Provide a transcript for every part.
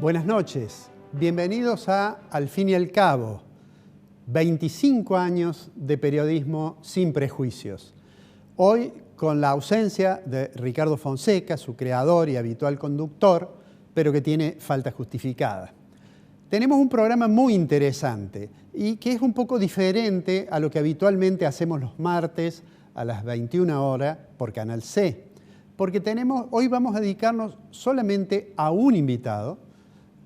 Buenas noches, bienvenidos a Al fin y al cabo, 25 años de periodismo sin prejuicios. Hoy, con la ausencia de Ricardo Fonseca, su creador y habitual conductor, pero que tiene falta justificada. Tenemos un programa muy interesante y que es un poco diferente a lo que habitualmente hacemos los martes a las 21 horas por Canal C, porque hoy vamos a dedicarnos solamente a un invitado.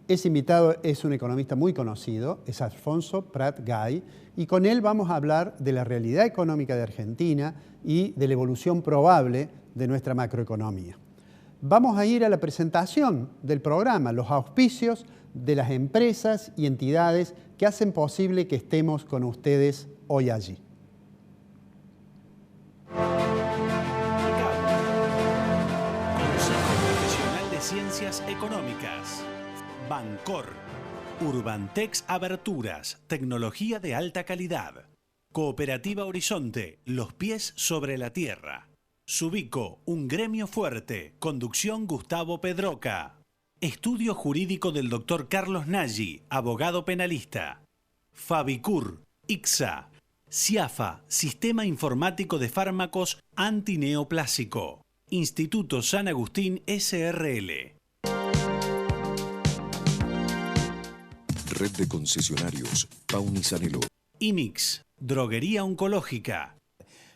Ese invitado es un economista muy conocido, es Alfonso Prat Gay, y con él vamos a hablar de la realidad económica de Argentina y de la evolución probable de nuestra macroeconomía. Vamos a ir a la presentación del programa, los auspicios de las empresas y entidades que hacen posible que estemos con ustedes hoy allí. Consejo Profesional de Ciencias Económicas. Bancor. Urbantex Aberturas. Tecnología de alta calidad. Cooperativa Horizonte. Los pies sobre la tierra. Subico, un gremio fuerte. Conducción Gustavo Pedroca. Estudio jurídico del Dr. Carlos Nagy, abogado penalista. Fabicur, ICSA. CIAFA, Sistema Informático de Fármacos Antineoplásico. Instituto San Agustín SRL. Red de concesionarios Paunisanelo. IMIX, Droguería Oncológica.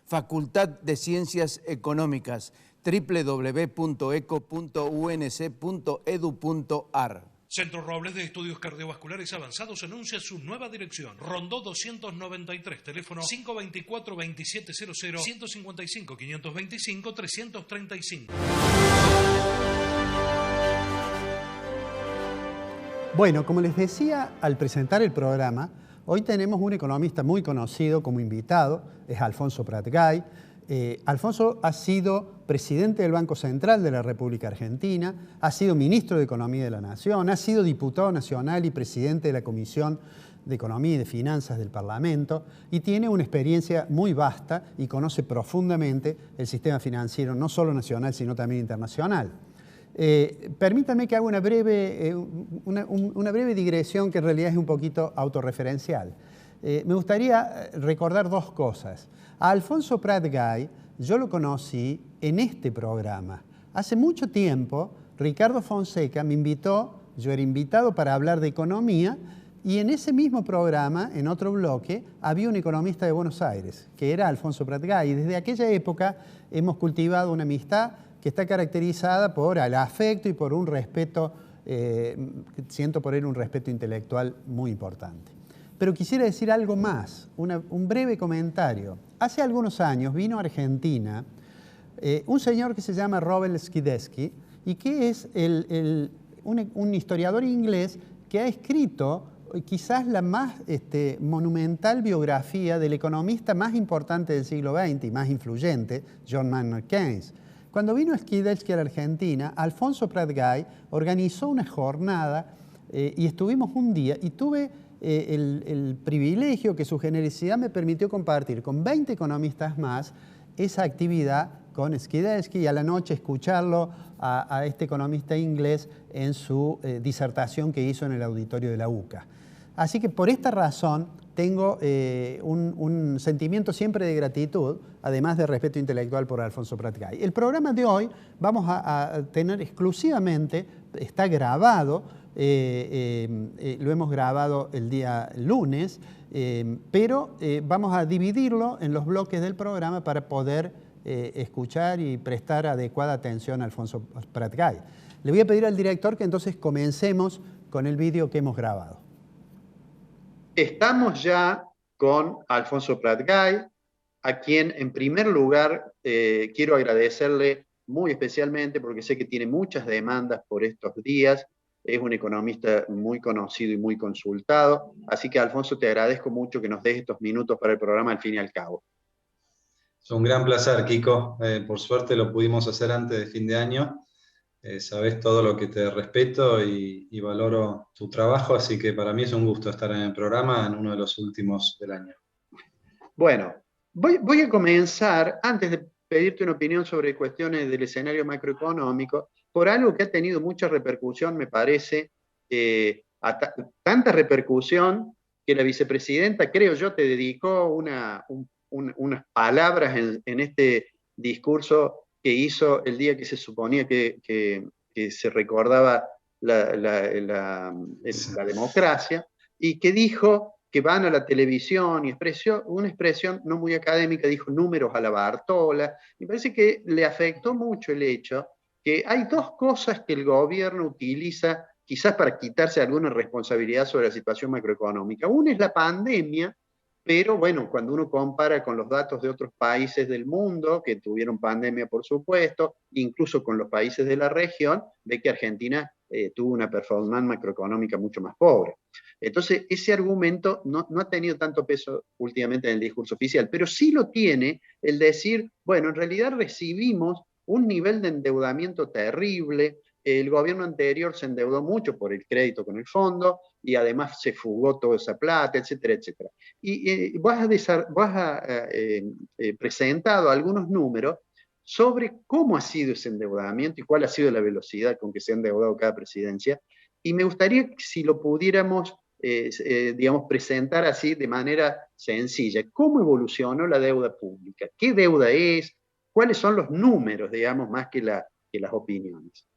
Facultad de Ciencias Económicas, www.eco.unc.edu.ar. Centro Robles de Estudios Cardiovasculares Avanzados anuncia su nueva dirección. Rondó 293, teléfono 524-2700, 155-525-335. Bueno, como les decía al presentar el programa, hoy tenemos un economista muy conocido como invitado, es Alfonso Prat Gay. Alfonso ha sido presidente del Banco Central de la República Argentina, ha sido ministro de Economía de la Nación, ha sido diputado nacional y presidente de la Comisión de Economía y de Finanzas del Parlamento y tiene una experiencia muy vasta y conoce profundamente el sistema financiero, no solo nacional, sino también internacional. Permítanme que haga una breve digresión que en realidad es un poquito autorreferencial. Me gustaría recordar dos cosas. A Alfonso Prat Gay yo lo conocí en este programa. Hace mucho tiempo Ricardo Fonseca me invitó, yo era invitado para hablar de economía y en ese mismo programa, en otro bloque, había un economista de Buenos Aires, que era Alfonso Prat Gay. Y desde aquella época hemos cultivado una amistad que está caracterizada por el afecto y por un respeto, siento por él un respeto intelectual muy importante. Pero quisiera decir algo más, un breve comentario. Hace algunos años vino a Argentina un señor que se llama Robert Skidelsky y que es un historiador inglés que ha escrito quizás la más monumental biografía del economista más importante del siglo XX y más influyente, John Maynard Keynes. Cuando vino Skidelsky a la Argentina, Alfonso Prat Gay organizó una jornada y estuvimos un día y tuve el privilegio que su generosidad me permitió compartir con 20 economistas más esa actividad con Skidelsky y a la noche escucharlo a este economista inglés en su disertación que hizo en el auditorio de la UCA. Así que por esta razón tengo un sentimiento siempre de gratitud, además de respeto intelectual por Alfonso Prat Gay. El programa de hoy vamos a tener exclusivamente, está grabado, lo hemos grabado el día lunes, pero vamos a dividirlo en los bloques del programa para poder escuchar y prestar adecuada atención a Alfonso Prat Gay. Le voy a pedir al director que entonces comencemos con el vídeo que hemos grabado. Estamos ya con Alfonso Prat Gay, a quien en primer lugar quiero agradecerle muy especialmente porque sé que tiene muchas demandas por estos días. Es un economista muy conocido y muy consultado. Así que, Alfonso, te agradezco mucho que nos des estos minutos para el programa Al fin y al cabo. Es un gran placer, Kiko. Por suerte lo pudimos hacer antes de fin de año. Sabés todo lo que te respeto y valoro tu trabajo, así que para mí es un gusto estar en el programa en uno de los últimos del año. Bueno, voy a comenzar, antes de pedirte una opinión sobre cuestiones del escenario macroeconómico, por algo que ha tenido mucha repercusión, me parece, tanta repercusión que la vicepresidenta, creo yo, te dedicó unas palabras en este discurso que hizo el día que se suponía que se recordaba la democracia, y que dijo que van a la televisión y expresó una expresión no muy académica, dijo números a la Bartola. Me parece que le afectó mucho el hecho que hay dos cosas que el gobierno utiliza quizás para quitarse alguna responsabilidad sobre la situación macroeconómica. Una es la pandemia, pero bueno, cuando uno compara con los datos de otros países del mundo que tuvieron pandemia, por supuesto, incluso con los países de la región, ve que Argentina tuvo una performance macroeconómica mucho más pobre. Entonces, ese argumento no ha tenido tanto peso últimamente en el discurso oficial, pero sí lo tiene el decir, bueno, en realidad recibimos un nivel de endeudamiento terrible. El gobierno anterior se endeudó mucho por el crédito con el fondo y además se fugó toda esa plata, etcétera, etcétera. Y vos has presentado algunos números sobre cómo ha sido ese endeudamiento y cuál ha sido la velocidad con que se ha endeudado cada presidencia. Y me gustaría que si lo pudiéramos, digamos, presentar así de manera sencilla. ¿Cómo evolucionó la deuda pública? ¿Qué deuda es? ¿Cuáles son los números, digamos, más que las opiniones?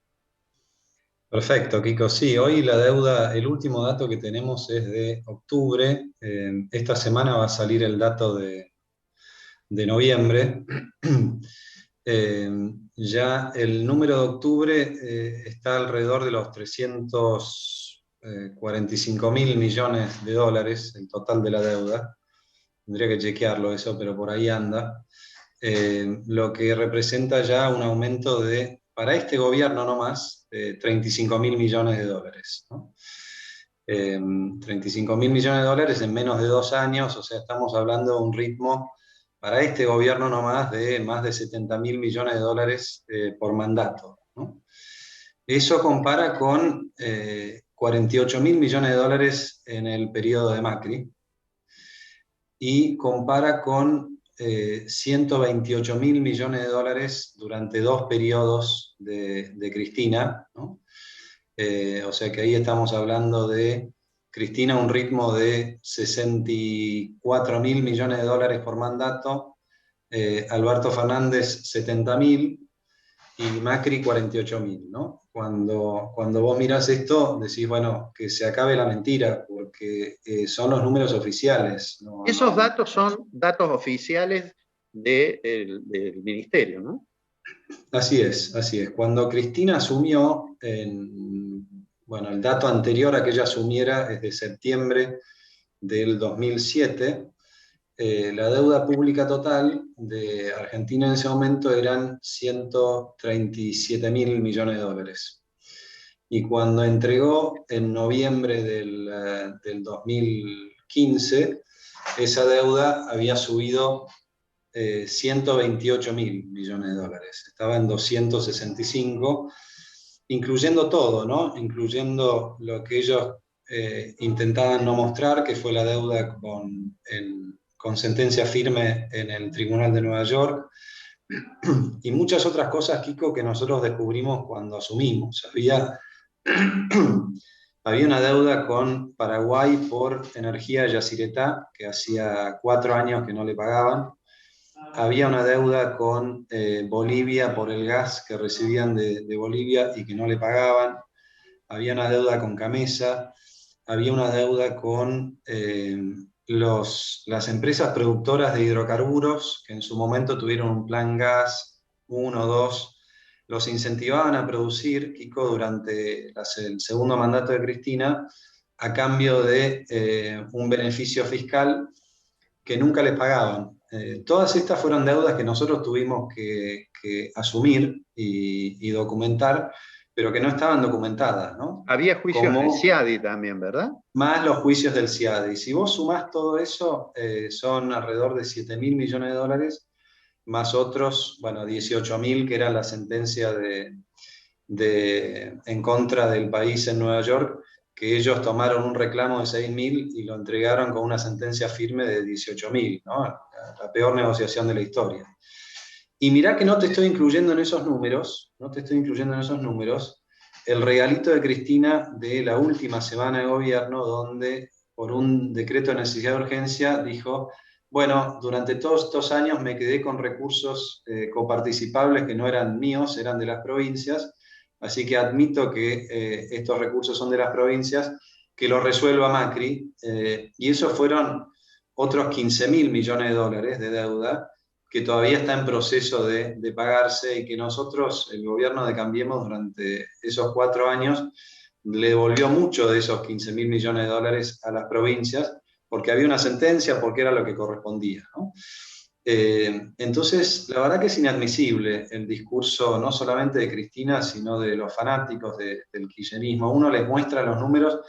Perfecto, Kiko. Sí, hoy la deuda, el último dato que tenemos es de octubre. Esta semana va a salir el dato de noviembre. Ya el número de octubre está alrededor de los 345 mil millones de dólares, el total de la deuda. Tendría que chequearlo eso, pero por ahí anda. Lo que representa ya un aumento de, para este gobierno no más, 35 mil millones de dólares, ¿no? 35 mil millones de dólares en menos de 2 años, o sea, estamos hablando de un ritmo para este gobierno no más de 70 mil millones de dólares por mandato, ¿no? Eso compara con 48 mil millones de dólares en el periodo de Macri y compara con 128 mil millones de dólares durante 2 periodos de Cristina, ¿no? O sea que ahí estamos hablando de Cristina, un ritmo de 64 mil millones de dólares por mandato, Alberto Fernández 70 mil y Macri 48 mil, ¿no? Cuando vos mirás esto, decís, bueno, que se acabe la mentira, porque son los números oficiales. Esos datos son datos oficiales del ministerio, ¿no? Así es, así es. Cuando Cristina asumió, bueno, el dato anterior a que ella asumiera es de septiembre del 2007, la deuda pública total de Argentina en ese momento eran 137 mil millones de dólares. Y cuando entregó en noviembre del 2015, esa deuda había subido 128 mil millones de dólares. Estaba en 265, incluyendo todo, ¿no? Incluyendo lo que ellos intentaban no mostrar, que fue la deuda con sentencia firme en el Tribunal de Nueva York, y muchas otras cosas, Kiko, que nosotros descubrimos cuando asumimos. Había una deuda con Paraguay por energía Yacyretá, que hacía 4 años que no le pagaban. Había una deuda con Bolivia por el gas que recibían de Bolivia y que no le pagaban. Había una deuda con Camesa. Había una deuda con las empresas productoras de hidrocarburos, que en su momento tuvieron un plan gas 1, 2, los incentivaban a producir, Kiko, durante el segundo mandato de Cristina, a cambio de un beneficio fiscal que nunca les pagaban. Todas estas fueron deudas que nosotros tuvimos que asumir y documentar, pero que no estaban documentadas, ¿no? Había juicios del CIADI también, ¿verdad? Más los juicios del CIADI. Si vos sumás todo eso, son alrededor de 7 mil millones de dólares, más otros, bueno, 18 mil, que era la sentencia en contra del país en Nueva York, que ellos tomaron un reclamo de 6 mil y lo entregaron con una sentencia firme de 18 mil, ¿no? La peor negociación de la historia. Y mirá que no te estoy incluyendo en esos números, el regalito de Cristina de la última semana de gobierno, donde por un decreto de necesidad de urgencia dijo, bueno, durante todos estos años me quedé con recursos coparticipables que no eran míos, eran de las provincias, así que admito que estos recursos son de las provincias, que lo resuelva Macri, y eso fueron otros 15.000 millones de dólares de deuda, que todavía está en proceso de pagarse, y que nosotros, el gobierno de Cambiemos, durante esos 4 años, le devolvió mucho de esos 15.000 millones de dólares a las provincias, porque había una sentencia, porque era lo que correspondía, ¿no? Entonces, la verdad que es inadmisible el discurso, no solamente de Cristina, sino de los fanáticos del kirchnerismo. Uno les muestra los números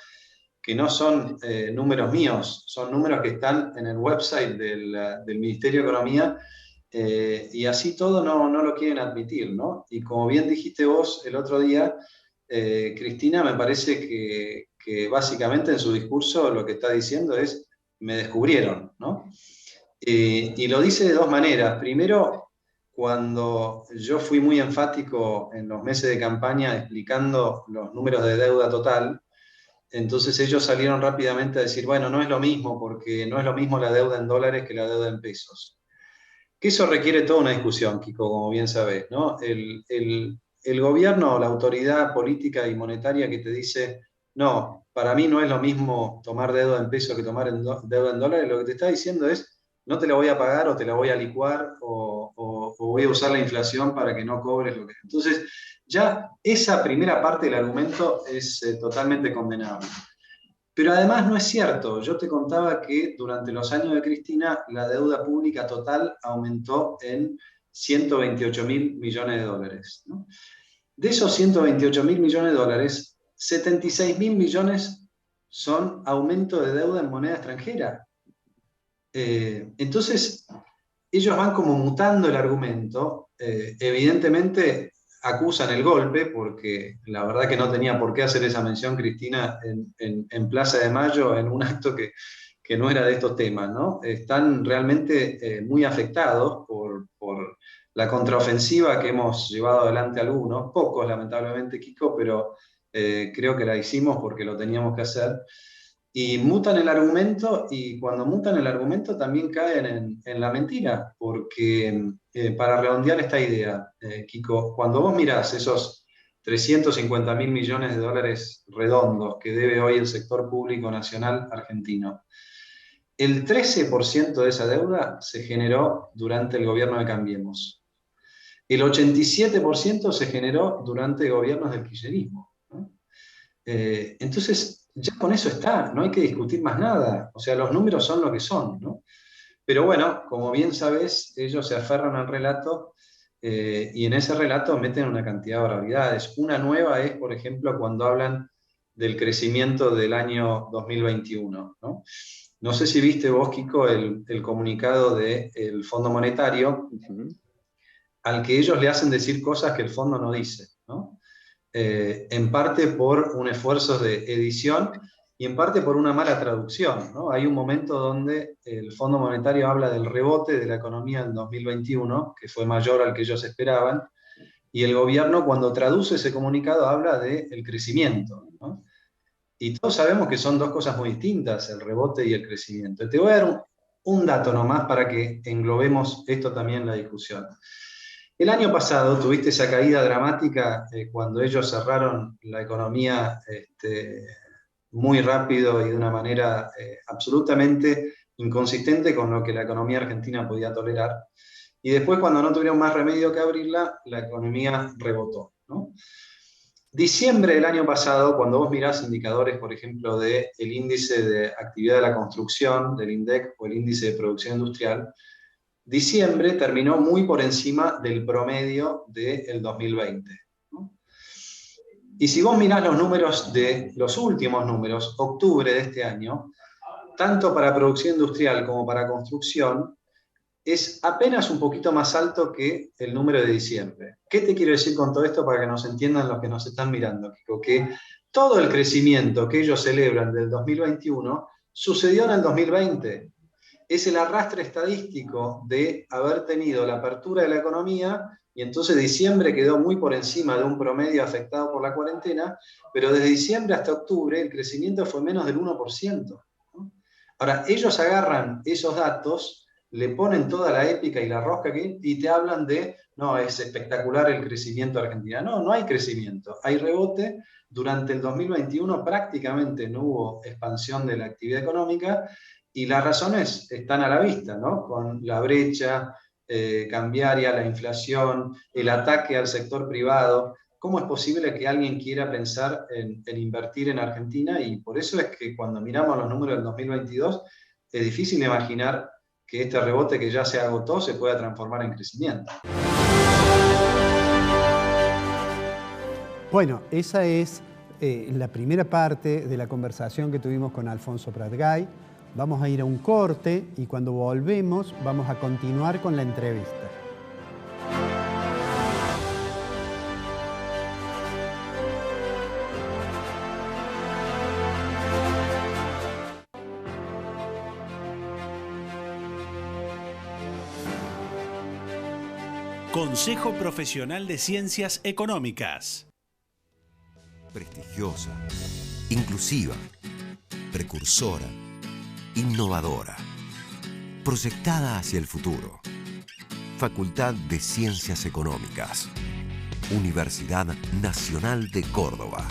que no son números míos, son números que están en el website del Ministerio de Economía, y así todo no lo quieren admitir, ¿no? Y como bien dijiste vos el otro día, Cristina me parece que básicamente en su discurso lo que está diciendo es, me descubrieron, ¿no? Y lo dice de dos maneras. Primero, cuando yo fui muy enfático en los meses de campaña explicando los números de deuda total, entonces ellos salieron rápidamente a decir, bueno, no es lo mismo, porque no es lo mismo la deuda en dólares que la deuda en pesos. Que eso requiere toda una discusión, Kiko, como bien sabés, ¿no? El gobierno, la autoridad política y monetaria que te dice, no, para mí no es lo mismo tomar deuda en pesos que tomar deuda en dólares, lo que te está diciendo es, no te la voy a pagar o te la voy a licuar o voy a usar la inflación para que no cobres lo que... Entonces, ya esa primera parte del argumento es totalmente condenable. Pero además no es cierto. Yo te contaba que durante los años de Cristina la deuda pública total aumentó en 128.000 millones de dólares, ¿no? De esos 128.000 millones de dólares, 76.000 millones son aumento de deuda en moneda extranjera. Entonces, ellos van como mutando el argumento. Evidentemente acusan el golpe, porque la verdad que no tenía por qué hacer esa mención Cristina en Plaza de Mayo, en un acto que no era de estos temas, ¿no? Están realmente muy afectados por la contraofensiva que hemos llevado adelante algunos, pocos lamentablemente, Kiko, pero creo que la hicimos porque lo teníamos que hacer. Y mutan el argumento, y cuando mutan el argumento también caen en la mentira, porque para redondear esta idea, Kiko, cuando vos mirás esos 350.000 millones de dólares redondos que debe hoy el sector público nacional argentino, el 13% de esa deuda se generó durante el gobierno de Cambiemos. El 87% se generó durante gobiernos del kirchnerismo, ¿no? Entonces, ya con eso está, no hay que discutir más nada. O sea, los números son lo que son, ¿no? Pero bueno, como bien sabés, ellos se aferran al relato, y en ese relato meten una cantidad de barbaridades. Una nueva es, por ejemplo, cuando hablan del crecimiento del año 2021, ¿no? No sé si viste vos, Kiko, el comunicado del Fondo Monetario, al que ellos le hacen decir cosas que el fondo no dice, ¿no? En parte por un esfuerzo de edición y en parte por una mala traducción, ¿no? Hay un momento donde el Fondo Monetario habla del rebote de la economía en 2021, que fue mayor al que ellos esperaban, y el gobierno, cuando traduce ese comunicado, habla del crecimiento, ¿no? Y todos sabemos que son dos cosas muy distintas, el rebote y el crecimiento. Te voy a dar un dato nomás para que englobemos esto también en la discusión. El año pasado tuviste esa caída dramática cuando ellos cerraron la economía muy rápido y de una manera absolutamente inconsistente con lo que la economía argentina podía tolerar. Y después, cuando no tuvieron más remedio que abrirla, la economía rebotó, ¿no? Diciembre del año pasado, cuando vos mirás indicadores, por ejemplo, del índice de actividad de la construcción, del INDEC, o el índice de producción industrial, diciembre terminó muy por encima del promedio del 2020, ¿no? Y si vos mirás los números de los últimos números, octubre de este año, tanto para producción industrial como para construcción, es apenas un poquito más alto que el número de diciembre. ¿Qué te quiero decir con todo esto para que nos entiendan los que nos están mirando, Kiko? Que todo el crecimiento que ellos celebran del 2021 sucedió en el 2020. es el arrastre estadístico de haber tenido la apertura de la economía, y entonces diciembre quedó muy por encima de un promedio afectado por la cuarentena, pero desde diciembre hasta octubre el crecimiento fue menos del 1%, ¿no? Ahora, ellos agarran esos datos, le ponen toda la épica y la rosca y te hablan de, no, es espectacular el crecimiento de Argentina. No, no hay crecimiento, hay rebote. Durante el 2021 prácticamente no hubo expansión de la actividad económica, y las razones están a la vista, ¿no? Con la brecha cambiaria, la inflación, el ataque al sector privado. ¿Cómo es posible que alguien quiera pensar en invertir en Argentina? Y por eso es que cuando miramos los números del 2022, es difícil imaginar que este rebote que ya se agotó se pueda transformar en crecimiento. Bueno, esa es la primera parte de la conversación que tuvimos con Alfonso Pratgay. Vamos a ir a un corte y cuando volvemos vamos a continuar con la entrevista. Consejo Profesional de Ciencias Económicas. Prestigiosa, inclusiva, precursora, innovadora, proyectada hacia el futuro. Facultad de Ciencias Económicas, Universidad Nacional de Córdoba.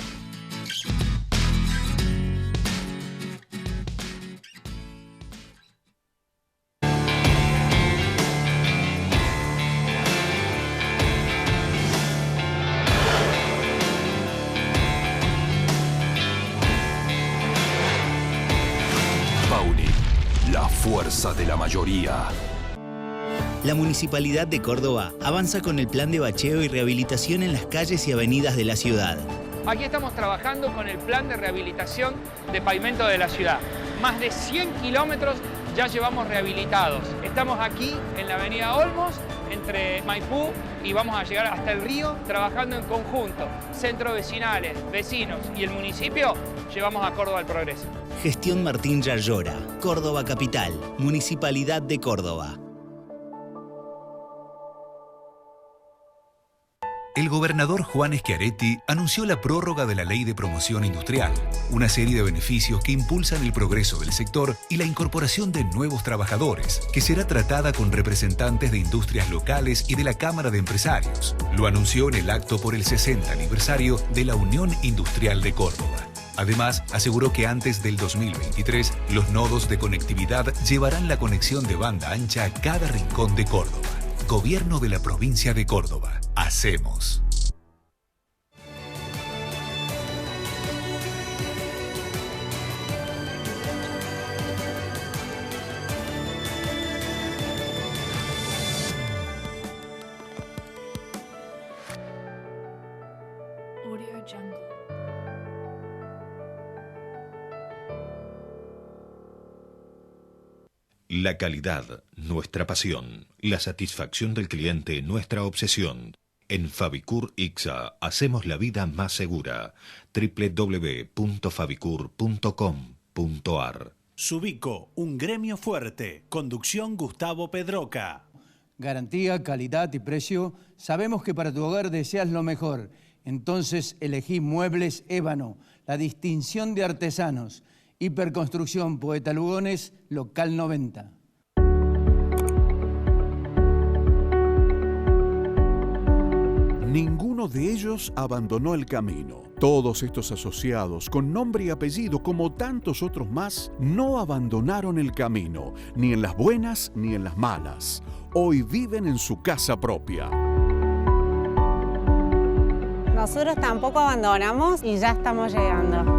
Fuerza de la mayoría. La Municipalidad de Córdoba avanza con el plan de bacheo y rehabilitación en las calles y avenidas de la ciudad. Aquí estamos trabajando con el plan de rehabilitación de pavimento de la ciudad. Más de 100 kilómetros ya llevamos rehabilitados. Estamos aquí en la avenida Olmos, entre Maipú, y vamos a llegar hasta el río trabajando en conjunto. Centros vecinales, vecinos y el municipio llevamos a Córdoba al progreso. Gestión Martín Yarlora, Córdoba Capital, Municipalidad de Córdoba. El gobernador Juan Schiaretti anunció la prórroga de la Ley de Promoción Industrial, una serie de beneficios que impulsan el progreso del sector y la incorporación de nuevos trabajadores, que será tratada con representantes de industrias locales y de la Cámara de Empresarios. Lo anunció en el acto por el 60 aniversario de la Unión Industrial de Córdoba. Además, aseguró que antes del 2023, los nodos de conectividad llevarán la conexión de banda ancha a cada rincón de Córdoba. Gobierno de la provincia de Córdoba. Hacemos. La calidad, nuestra pasión. La satisfacción del cliente, nuestra obsesión. En Fabicur Ixa hacemos la vida más segura. www.fabicur.com.ar. Subico, un gremio fuerte. Conducción Gustavo Pedroca. Garantía, calidad y precio. Sabemos que para tu hogar deseas lo mejor. Entonces elegí Muebles Ébano, la distinción de artesanos. Hiperconstrucción Poeta Lugones, local 90. Ninguno de ellos abandonó el camino. Todos estos asociados, con nombre y apellido, como tantos otros más, no abandonaron el camino, ni en las buenas ni en las malas. Hoy viven en su casa propia. Nosotros tampoco abandonamos y ya estamos llegando.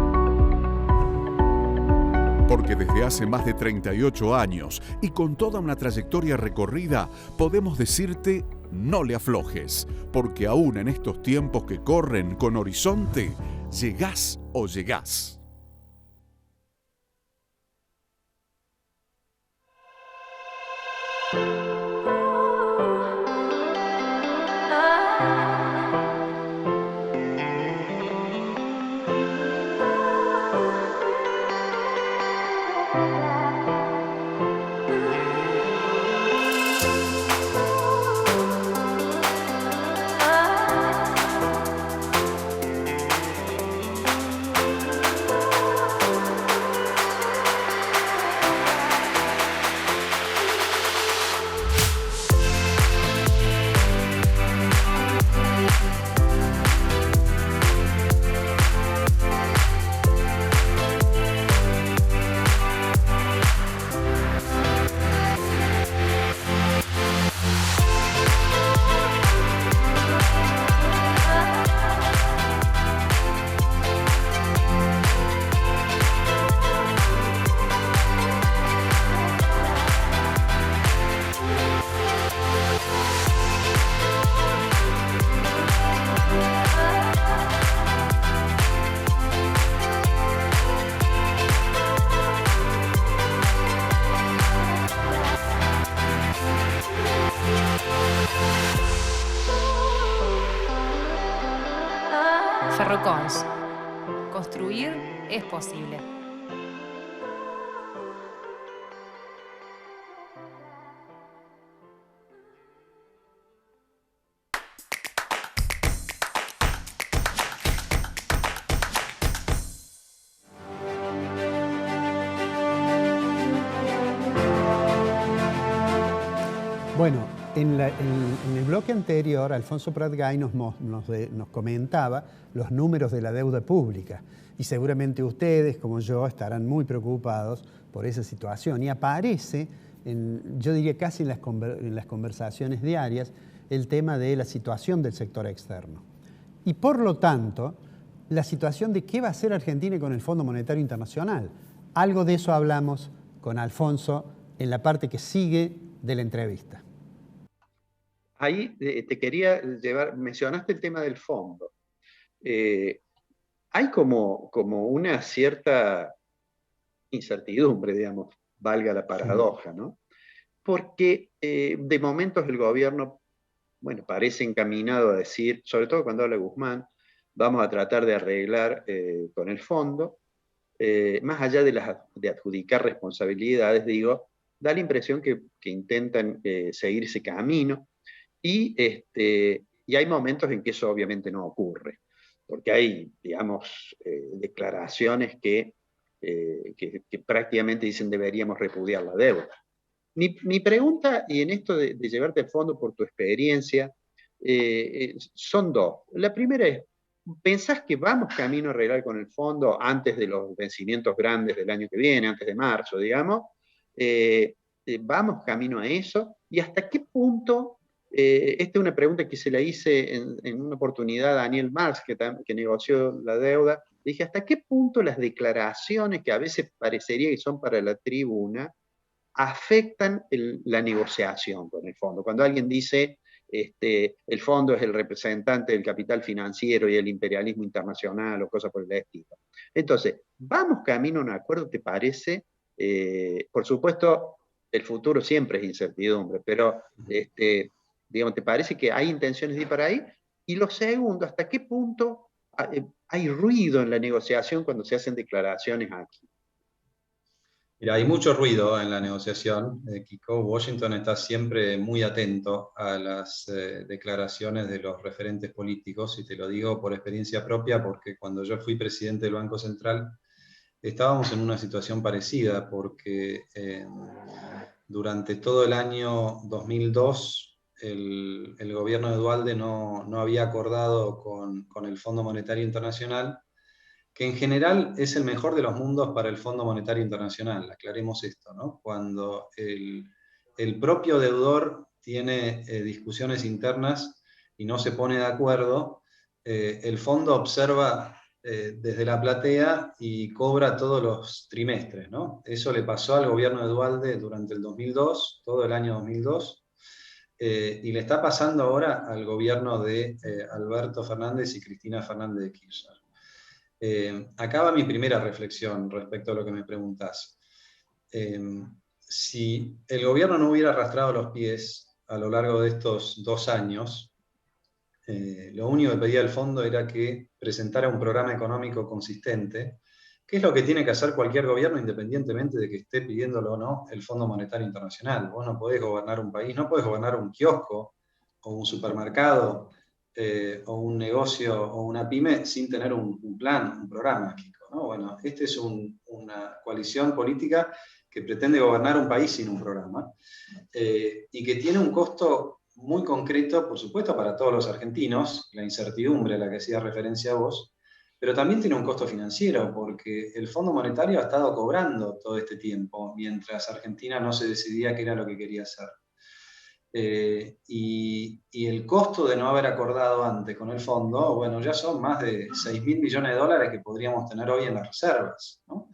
Porque desde hace más de 38 años y con toda una trayectoria recorrida, podemos decirte, no le aflojes, porque aún en estos tiempos que corren con horizonte, llegás o llegás. Ferrocons. Construir es posible. Bueno, en el bloque anterior, Alfonso Prat-Gay nos comentaba los números de la deuda pública y seguramente ustedes, como yo, estarán muy preocupados por esa situación. Y aparece, yo diría casi en las conversaciones diarias, el tema de la situación del sector externo. Y por lo tanto, la situación de qué va a hacer Argentina con el Fondo Monetario Internacional. Algo de eso hablamos con Alfonso en la parte que sigue de la entrevista. Ahí te quería llevar, mencionaste el tema del fondo. Hay como una cierta incertidumbre, digamos, valga la paradoja, ¿no? Porque de momentos el gobierno, bueno, parece encaminado a decir, sobre todo cuando habla Guzmán, vamos a tratar de arreglar con el fondo, más allá de adjudicar responsabilidades, digo, da la impresión que intentan seguir ese camino. Y hay momentos en que eso obviamente no ocurre, porque hay, digamos, declaraciones que prácticamente dicen deberíamos repudiar la deuda. Mi pregunta, y en esto de llevarte al fondo por tu experiencia, son dos. La primera es, ¿pensás que vamos camino a arreglar con el fondo antes de los vencimientos grandes del año que viene, antes de marzo, digamos? ¿Vamos camino a eso? ¿Y hasta qué punto? Esta es una pregunta que se la hice en una oportunidad a Daniel Marx, que negoció la deuda. Dije, ¿hasta qué punto las declaraciones, que a veces parecería que son para la tribuna, afectan la negociación con el fondo? Cuando alguien dice, el fondo es el representante del capital financiero y el imperialismo internacional o cosas por el estilo. Entonces, ¿vamos camino a un acuerdo, te parece? Por supuesto, el futuro siempre es incertidumbre, pero digamos, ¿te parece que hay intenciones de ir para ahí? Y lo segundo, ¿hasta qué punto hay ruido en la negociación cuando se hacen declaraciones aquí? Mira, hay mucho ruido en la negociación, Kiko. Washington está siempre muy atento a las declaraciones de los referentes políticos, y te lo digo por experiencia propia, porque cuando yo fui presidente del Banco Central, estábamos en una situación parecida, porque durante todo el año 2002, el gobierno de Duhalde no había acordado con el Fondo Monetario Internacional, que en general es el mejor de los mundos para el Fondo Monetario Internacional. Aclaremos esto, ¿no? Cuando el propio deudor tiene discusiones internas y no se pone de acuerdo, el fondo observa desde la platea y cobra todos los trimestres, ¿no? Eso le pasó al gobierno de Duhalde durante el 2002, todo el año 2002, y le está pasando ahora al gobierno de Alberto Fernández y Cristina Fernández de Kirchner. Acá va mi primera reflexión respecto a lo que me preguntás. Si el gobierno no hubiera arrastrado los pies a lo largo de estos 2 años, lo único que pedía el fondo era que presentara un programa económico consistente, que es lo que tiene que hacer cualquier gobierno, independientemente de que esté pidiéndolo o no el Fondo Monetario Internacional. Vos no podés gobernar un país, no podés gobernar un kiosco o un supermercado o un negocio o una pyme sin tener un plan, un programa, Kiko, ¿no? Bueno, esta es una coalición política que pretende gobernar un país sin un programa y que tiene un costo muy concreto, por supuesto, para todos los argentinos, la incertidumbre a la que hacía referencia vos, pero también tiene un costo financiero, porque el Fondo Monetario ha estado cobrando todo este tiempo, mientras Argentina no se decidía qué era lo que quería hacer. Y el costo de no haber acordado antes con el fondo, bueno, ya son más de 6.000 millones de dólares que podríamos tener hoy en las reservas, ¿no?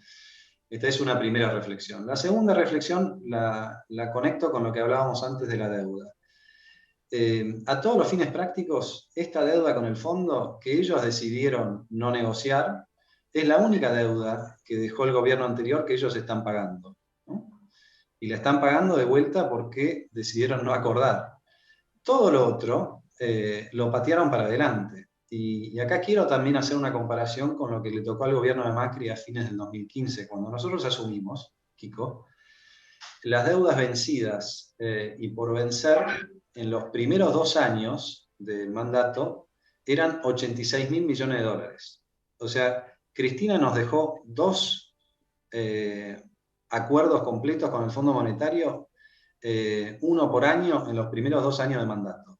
Esta es una primera reflexión. La segunda reflexión la conecto con lo que hablábamos antes de la deuda. A todos los fines prácticos, esta deuda con el fondo que ellos decidieron no negociar es la única deuda que dejó el gobierno anterior que ellos están pagando, ¿no? Y la están pagando de vuelta porque decidieron no acordar. Todo lo otro lo patearon para adelante. Y acá quiero también hacer una comparación con lo que le tocó al gobierno de Macri a fines del 2015, cuando nosotros asumimos, Kiko, las deudas vencidas y por vencer en los primeros 2 años del mandato eran 86.000 millones de dólares. O sea, Cristina nos dejó 2 acuerdos completos con el Fondo Monetario, uno por año en los primeros 2 años de mandato.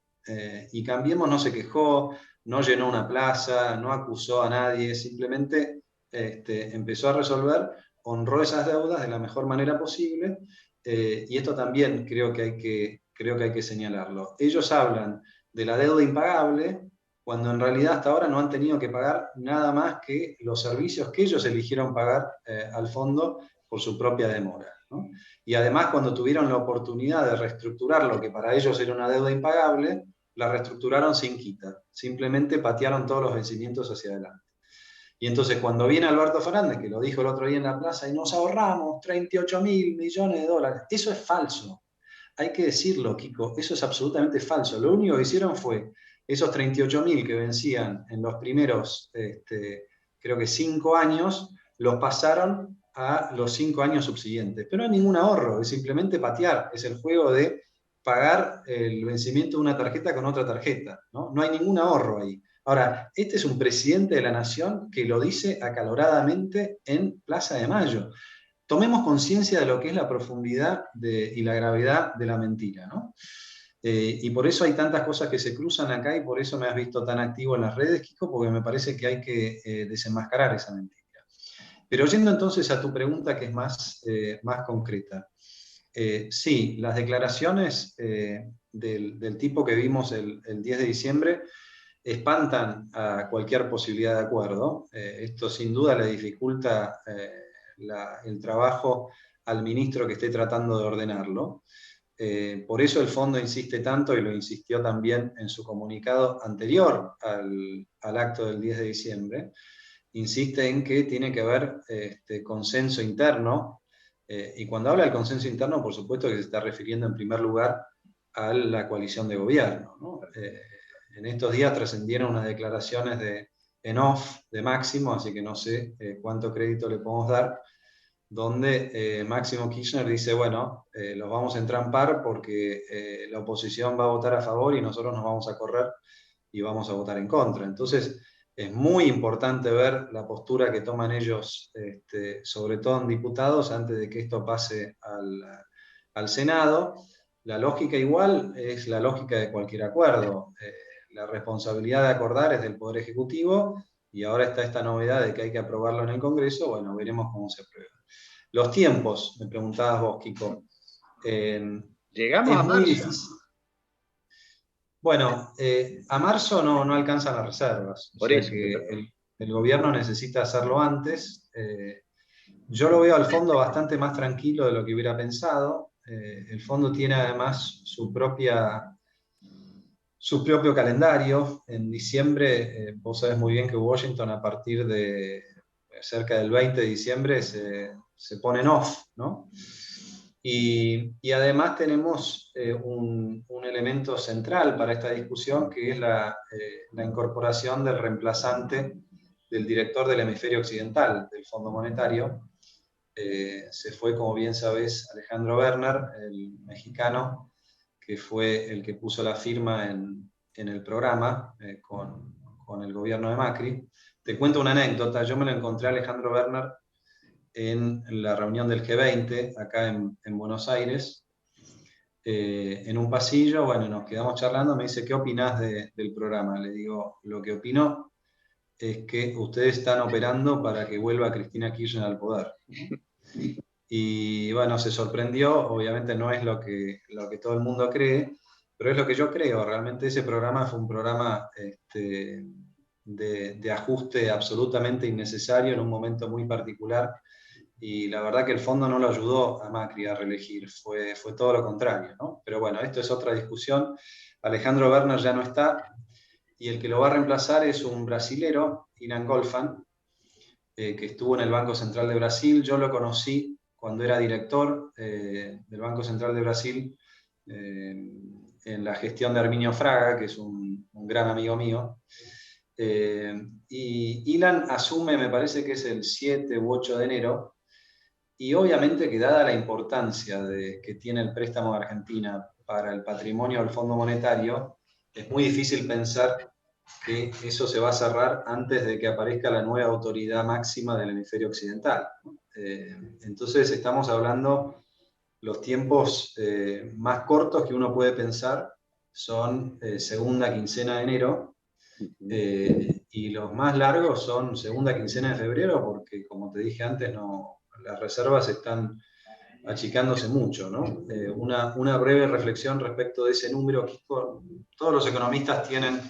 Y Cambiemos no se quejó, no llenó una plaza, no acusó a nadie, simplemente empezó a resolver, honró esas deudas de la mejor manera posible, y esto también creo que hay que señalarlo. Ellos hablan de la deuda impagable, cuando en realidad hasta ahora no han tenido que pagar nada más que los servicios que ellos eligieron pagar al fondo por su propia demora, ¿no? Y además, cuando tuvieron la oportunidad de reestructurar lo que para ellos era una deuda impagable, la reestructuraron sin quita, simplemente patearon todos los vencimientos hacia adelante. Y entonces cuando viene Alberto Fernández, que lo dijo el otro día en la plaza, y nos ahorramos 38.000 millones de dólares, eso es falso. Hay que decirlo, Kiko, eso es absolutamente falso. Lo único que hicieron fue esos 38.000 que vencían en los primeros, creo que 5 años, los pasaron a los 5 años subsiguientes. Pero no hay ningún ahorro, es simplemente patear, es el juego de pagar el vencimiento de una tarjeta con otra tarjeta, ¿no? No hay ningún ahorro ahí. Ahora, este es un presidente de la Nación que lo dice acaloradamente en Plaza de Mayo. Tomemos conciencia de lo que es la profundidad y la gravedad de la mentira, ¿no? Y por eso hay tantas cosas que se cruzan acá, y por eso me has visto tan activo en las redes, Kiko, porque me parece que hay que desenmascarar esa mentira. Pero yendo entonces a tu pregunta, que es más concreta. Sí, las declaraciones del tipo que vimos el 10 de diciembre espantan a cualquier posibilidad de acuerdo. Esto sin duda le dificulta el trabajo al ministro que esté tratando de ordenarlo. Por eso el fondo insiste tanto, y lo insistió también en su comunicado anterior al acto del 10 de diciembre, insiste en que tiene que haber consenso interno, y cuando habla del consenso interno, por supuesto que se está refiriendo en primer lugar a la coalición de gobierno, ¿no? En estos días trascendieron unas declaraciones en off de Máximo, así que no sé cuánto crédito le podemos dar, donde Máximo Kirchner dice, bueno, los vamos a entrampar porque la oposición va a votar a favor y nosotros nos vamos a correr y vamos a votar en contra. Entonces, es muy importante ver la postura que toman ellos, sobre todo en diputados, antes de que esto pase al Senado. La lógica igual es la lógica de cualquier acuerdo. La responsabilidad de acordar es del Poder Ejecutivo, y ahora está esta novedad de que hay que aprobarlo en el Congreso. Bueno, veremos cómo se aprueba. Los tiempos, me preguntabas vos, Kiko. Llegamos a marzo. Bueno, a marzo no alcanzan las reservas. Por eso que el gobierno necesita hacerlo antes. Yo lo veo al fondo bastante más tranquilo de lo que hubiera pensado. El fondo tiene además su propio calendario. En diciembre, vos sabés muy bien que Washington, a partir de cerca del 20 de diciembre, se pone en off, ¿no? Y además tenemos un elemento central para esta discusión, que es la incorporación del reemplazante del director del hemisferio occidental del Fondo Monetario. Se fue, como bien sabés, Alejandro Werner, el mexicano, que fue el que puso la firma en el programa con el gobierno de Macri. Te cuento una anécdota. Yo me lo encontré a Alejandro Werner en la reunión del G20, acá en Buenos Aires, en un pasillo. Bueno, nos quedamos charlando. Me dice, ¿qué opinás del programa? Le digo, lo que opino es que ustedes están operando para que vuelva Cristina Kirchner al poder. Y bueno, se sorprendió. Obviamente no es lo que todo el mundo cree, pero es lo que yo creo. Realmente ese programa fue un programa de ajuste absolutamente innecesario en un momento muy particular, y la verdad que el fondo no lo ayudó a Macri a reelegir, fue todo lo contrario, ¿no? Pero bueno, esto es otra discusión. Alejandro Werner ya no está, y el que lo va a reemplazar es un brasilero, Ilan Golfan, que estuvo en el Banco Central de Brasil. Yo lo conocí cuando era director del Banco Central de Brasil, en la gestión de Arminio Fraga, que es un gran amigo mío. Y Ilan asume, me parece que es el 7 u 8 de enero, y obviamente que dada la importancia que tiene el préstamo de Argentina para el patrimonio del Fondo Monetario, es muy difícil pensar que eso se va a cerrar antes de que aparezca la nueva autoridad máxima del hemisferio occidental. Entonces estamos hablando, los tiempos más cortos que uno puede pensar son segunda quincena de enero, y los más largos son segunda quincena de febrero, porque como te dije antes, las reservas están achicándose mucho, ¿no? Una breve reflexión respecto de ese número, Kiko. Todos los economistas tienen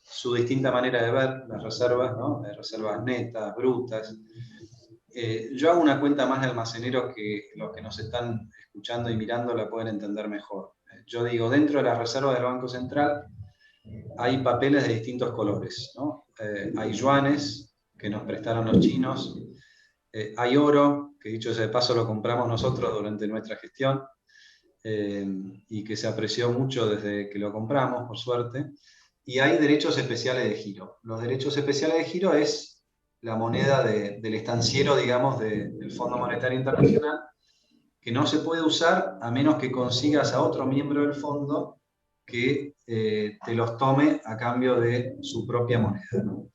su distinta manera de ver las reservas, ¿no? Reservas netas, brutas. Yo hago una cuenta más de almacenero que los que nos están escuchando y mirando la pueden entender mejor. Yo digo, dentro de las reservas del Banco Central hay papeles de distintos colores, ¿no? Hay yuanes que nos prestaron los chinos, hay oro, que dicho sea de paso lo compramos nosotros durante nuestra gestión, y que se apreció mucho desde que lo compramos, por suerte, y hay derechos especiales de giro. Los derechos especiales de giro es la moneda del estanciero, digamos, del Fondo Monetario Internacional, que no se puede usar a menos que consigas a otro miembro del fondo que te los tome a cambio de su propia moneda, ¿no?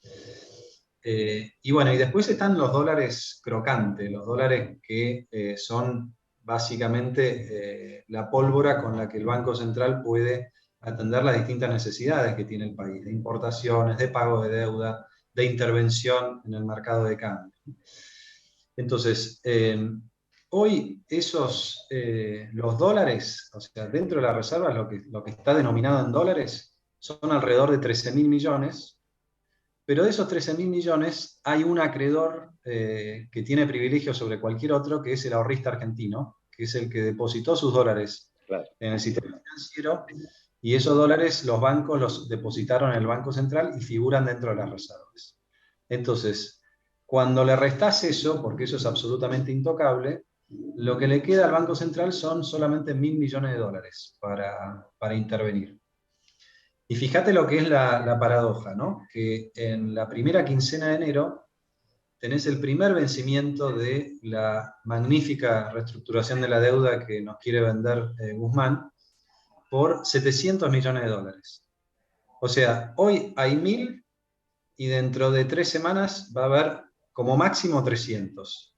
Y bueno, y después están los dólares crocantes, los dólares que son básicamente la pólvora con la que el Banco Central puede atender las distintas necesidades que tiene el país, de importaciones, de pago de deuda, de intervención en el mercado de cambio. Entonces, hoy los dólares, o sea, dentro de las reservas, lo que está denominado en dólares, son alrededor de 13.000 millones, pero de esos 13.000 millones hay un acreedor que tiene privilegio sobre cualquier otro, que es el ahorrista argentino, que es el que depositó sus dólares en el sistema financiero, y esos dólares los bancos los depositaron en el Banco Central y figuran dentro de las reservas. Entonces, cuando le restás eso, porque eso es absolutamente intocable, lo que le queda al Banco Central son solamente 1.000 millones de dólares para intervenir. Y fíjate lo que es la paradoja, ¿no? Que en la primera quincena de enero tenés el primer vencimiento de la magnífica reestructuración de la deuda que nos quiere vender Guzmán por 700 millones de dólares. O sea, hoy hay 1.000 y dentro de 3 semanas va a haber como máximo 300.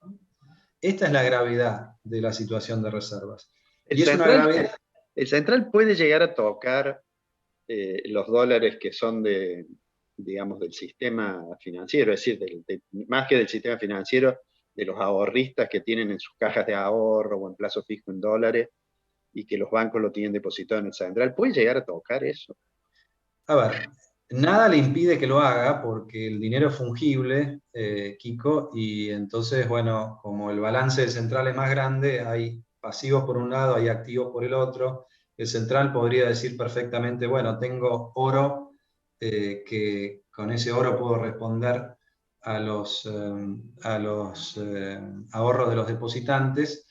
Esta es la gravedad de la situación de reservas. El central puede llegar a tocar los dólares que son digamos, del sistema financiero, es decir, más que del sistema financiero, de los ahorristas que tienen en sus cajas de ahorro o en plazo fijo en dólares y que los bancos lo tienen depositado en el central. ¿Puede llegar a tocar eso? A ver, nada le impide que lo haga porque el dinero es fungible, Kiko, y entonces, bueno, como el balance del central es más grande, hay pasivos por un lado, hay activos por el otro. El central podría decir perfectamente, bueno, tengo oro, que con ese oro puedo responder a los ahorros de los depositantes,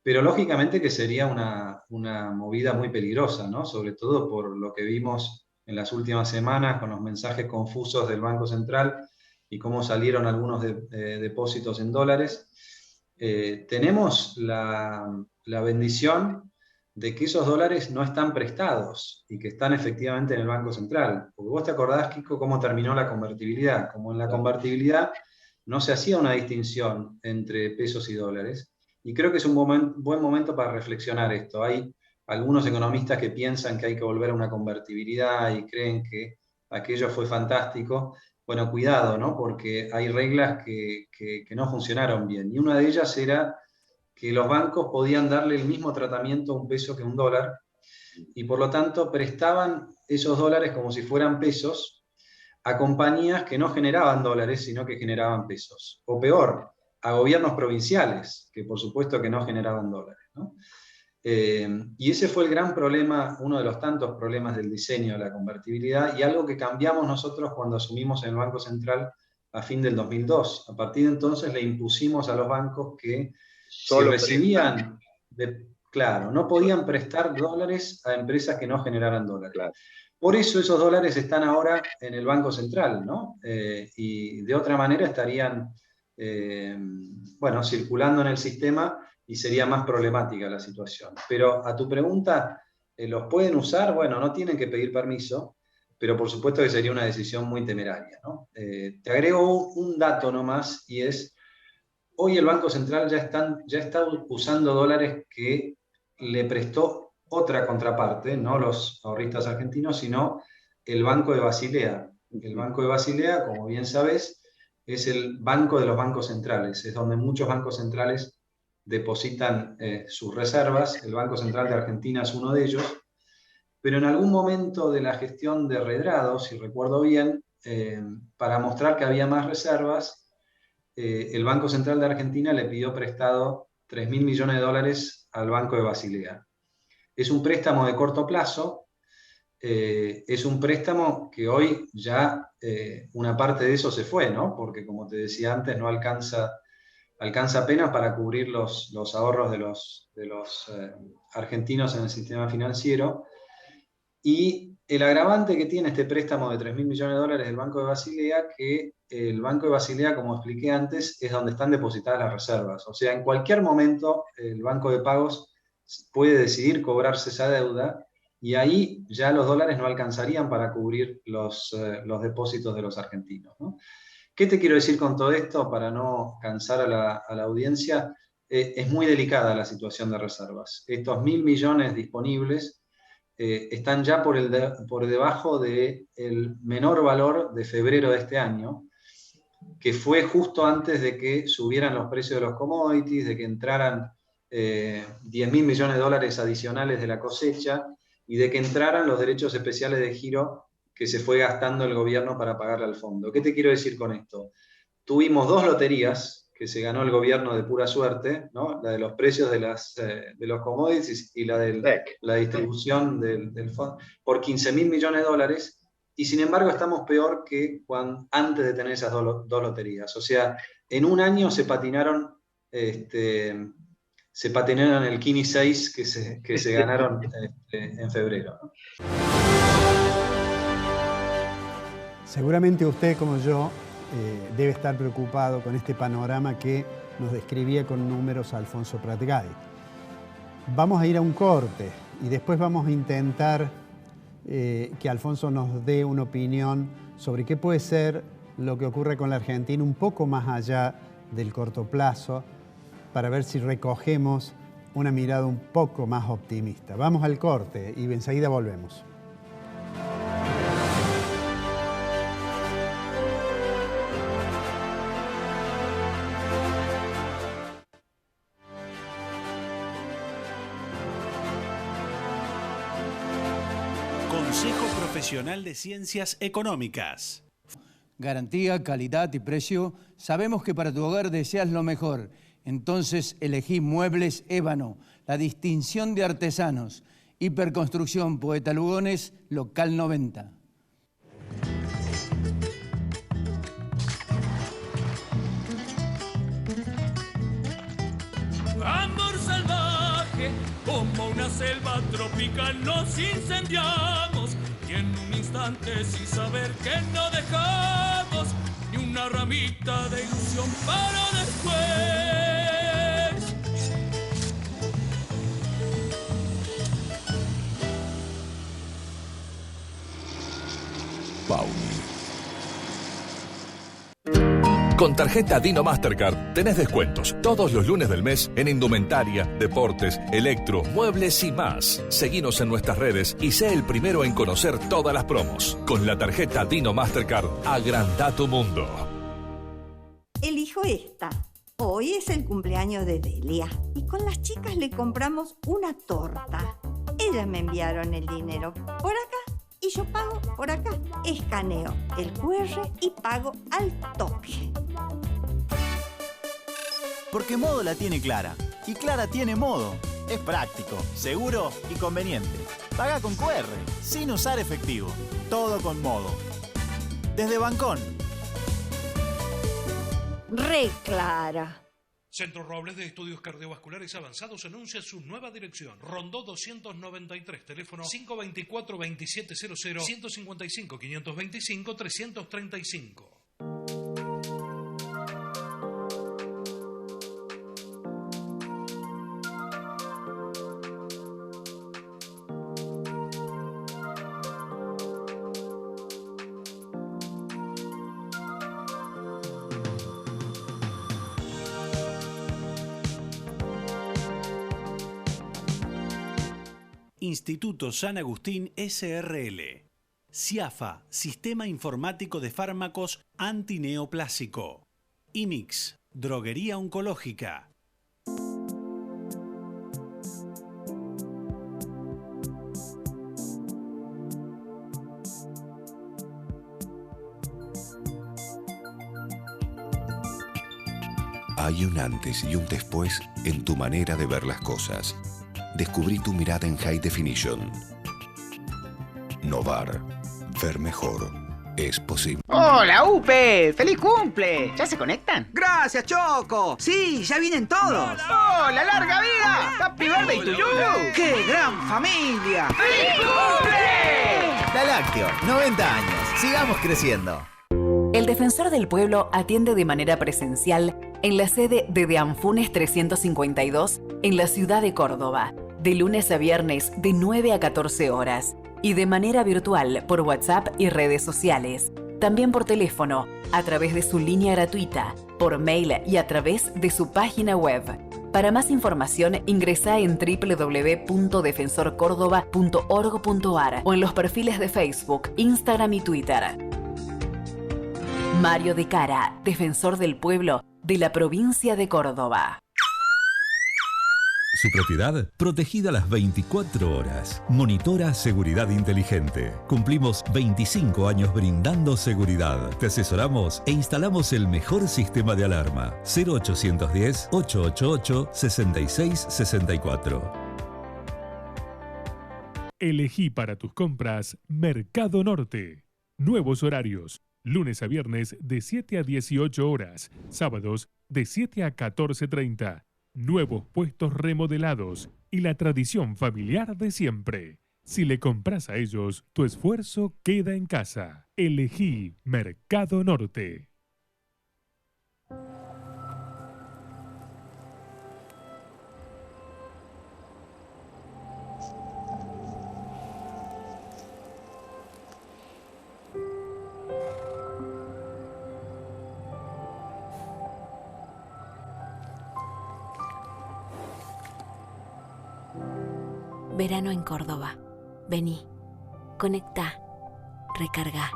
pero lógicamente que sería una movida muy peligrosa, ¿no? Sobre todo por lo que vimos en las últimas semanas con los mensajes confusos del Banco Central y cómo salieron algunos depósitos en dólares. Tenemos la bendición de que esos dólares no están prestados y que están efectivamente en el Banco Central. Porque vos te acordás, Kiko, cómo terminó la convertibilidad. Como en la convertibilidad no se hacía una distinción entre pesos y dólares. Y creo que es un buen momento para reflexionar esto. Hay algunos economistas que piensan que hay que volver a una convertibilidad y creen que aquello fue fantástico. Bueno, cuidado, ¿no? Porque hay reglas que no funcionaron bien. Y una de ellas era que los bancos podían darle el mismo tratamiento a un peso que a un dólar, y por lo tanto prestaban esos dólares como si fueran pesos a compañías que no generaban dólares, sino que generaban pesos. O peor, a gobiernos provinciales, que por supuesto que no generaban dólares, ¿no? Y ese fue el gran problema, uno de los tantos problemas del diseño de la convertibilidad, y algo que cambiamos nosotros cuando asumimos en el Banco Central a fin del 2002. A partir de entonces le impusimos a los bancos que solo no podían prestar dólares a empresas que no generaran dólares. Claro. Por eso esos dólares están ahora en el Banco Central, ¿no? Y de otra manera estarían, circulando en el sistema y sería más problemática la situación. Pero a tu pregunta, ¿los pueden usar? Bueno, no tienen que pedir permiso, pero por supuesto que sería una decisión muy temeraria, ¿no? Te agrego un dato nomás, y es, hoy el Banco Central ya está usando dólares que le prestó otra contraparte, no los ahorristas argentinos, sino el Banco de Basilea. El Banco de Basilea, como bien sabes, es el banco de los bancos centrales, es donde muchos bancos centrales depositan sus reservas. El Banco Central de Argentina es uno de ellos, pero en algún momento de la gestión de Redrado, si recuerdo bien, para mostrar que había más reservas, el Banco Central de Argentina le pidió prestado 3.000 millones de dólares al Banco de Basilea. Es un préstamo de corto plazo, es un préstamo que hoy ya una parte de eso se fue, ¿no? Porque como te decía antes, no alcanza apenas para cubrir los ahorros de los argentinos en el sistema financiero. Y el agravante que tiene este préstamo de 3.000 millones de dólares del Banco de Basilea, que el Banco de Basilea, como expliqué antes, es donde están depositadas las reservas. O sea, en cualquier momento el Banco de Pagos puede decidir cobrarse esa deuda, y ahí ya los dólares no alcanzarían para cubrir los depósitos de los argentinos, ¿no? ¿Qué te quiero decir con todo esto para no cansar a la audiencia? Es muy delicada la situación de reservas. Estos 1.000 millones disponibles están ya por debajo del menor valor de febrero de este año, que fue justo antes de que subieran los precios de los commodities, de que entraran 10.000 millones de dólares adicionales de la cosecha, y de que entraran los derechos especiales de giro que se fue gastando el gobierno para pagarle al fondo. ¿Qué te quiero decir con esto? Tuvimos 2 loterías que se ganó el gobierno de pura suerte, ¿no? La de los precios de los commodities y la de la distribución del fondo, por 15.000 millones de dólares, y sin embargo estamos peor que antes de tener esas dos loterías. O sea, en un año se patinaron el Kini 6 que se ganaron en febrero, ¿no? Seguramente usted, como yo, debe estar preocupado con este panorama que nos describía con números Alfonso Pratgay. Vamos a ir a un corte y después vamos a intentar que Alfonso nos dé una opinión sobre qué puede ser lo que ocurre con la Argentina un poco más allá del corto plazo, para ver si recogemos una mirada un poco más optimista. Vamos al corte y enseguida volvemos. Consejo Profesional de Ciencias Económicas. Garantía, calidad y precio. Sabemos que para tu hogar deseas lo mejor. Entonces elegí Muebles Ébano, la distinción de artesanos. Hiperconstrucción Poeta Lugones, local 90. Amor salvaje, como una selva tropical nos incendiamos, y en un instante sin saber que no dejamos ni una ramita de ilusión para después. Pauni. Con tarjeta Dino Mastercard tenés descuentos todos los lunes del mes en indumentaria, deportes, electro, muebles y más. Seguinos en nuestras redes y sé el primero en conocer todas las promos. Con la tarjeta Dino Mastercard, agranda tu mundo. Elijo esta. Hoy es el cumpleaños de Delia y con las chicas le compramos una torta. Ellas me enviaron el dinero por acá y yo pago por acá. Escaneo el QR y pago al toque. Porque Modo la tiene clara. Y Clara tiene Modo. Es práctico, seguro y conveniente. Paga con QR, sin usar efectivo. Todo con Modo. Desde Bancón. Re Clara. Centro Robles de Estudios Cardiovasculares Avanzados anuncia su nueva dirección. Rondó 293, teléfono 524-2700, 155-525-335. Instituto San Agustín SRL. CIAFA, Sistema Informático de Fármacos Antineoplásico. IMIX, Droguería Oncológica. Hay un antes y un después en tu manera de ver las cosas. Descubrí tu mirada en High Definition. Novar. Ver mejor. Es posible. ¡Hola, Upe! ¡Feliz cumple! ¿Ya se conectan? ¡Gracias, Choco! ¡Sí, ya vienen todos! ¡Hola, larga vida! ¡Happy birthday to you! ¡Qué gran familia! ¡Feliz cumple! La Lácteo, 90 años. Sigamos creciendo. El Defensor del Pueblo atiende de manera presencial en la sede de Anfunes 352 en la ciudad de Córdoba, de lunes a viernes de 9 a 14 horas y de manera virtual por WhatsApp y redes sociales. También por teléfono, a través de su línea gratuita, por mail y a través de su página web. Para más información, ingresa en www.defensorcordoba.org.ar o en los perfiles de Facebook, Instagram y Twitter. Mario de Cara, Defensor del Pueblo de la provincia de Córdoba. Su propiedad protegida las 24 horas. Monitora Seguridad Inteligente. Cumplimos 25 años brindando seguridad. Te asesoramos e instalamos el mejor sistema de alarma. 0810-888-6664. Elegí para tus compras Mercado Norte. Nuevos horarios. Lunes a viernes de 7 a 18 horas. Sábados de 7 a 14:30. Nuevos puestos remodelados y la tradición familiar de siempre. Si le compras a ellos, tu esfuerzo queda en casa. Elegí Mercado Norte. Verano en Córdoba. Vení, conectá, recarga.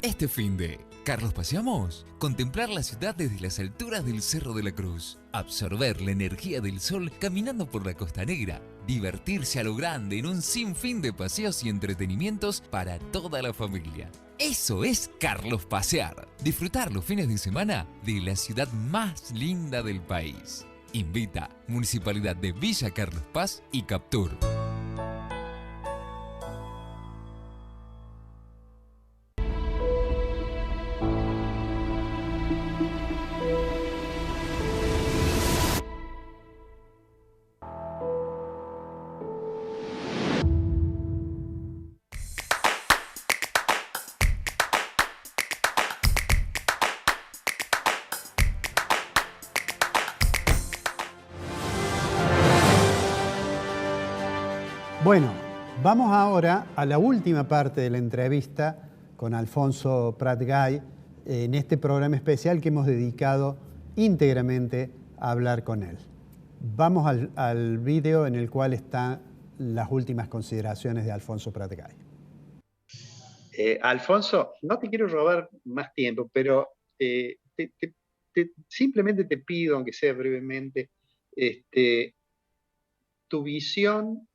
Este finde, Carlos paseamos, contemplar la ciudad desde las alturas del Cerro de la Cruz, absorber la energía del sol caminando por la Costa Negra, divertirse a lo grande en un sinfín de paseos y entretenimientos para toda la familia. Eso es Carlos Pasear. Disfrutar los fines de semana de la ciudad más linda del país. Invita Municipalidad de Villa Carlos Paz y Captur. Bueno, vamos ahora a la última parte de la entrevista con Alfonso Prat-Gay en este programa especial que hemos dedicado íntegramente a hablar con él. Vamos al vídeo en el cual están las últimas consideraciones de Alfonso Prat-Gay. Alfonso, no te quiero robar más tiempo, pero simplemente te pido, aunque sea brevemente, tu visión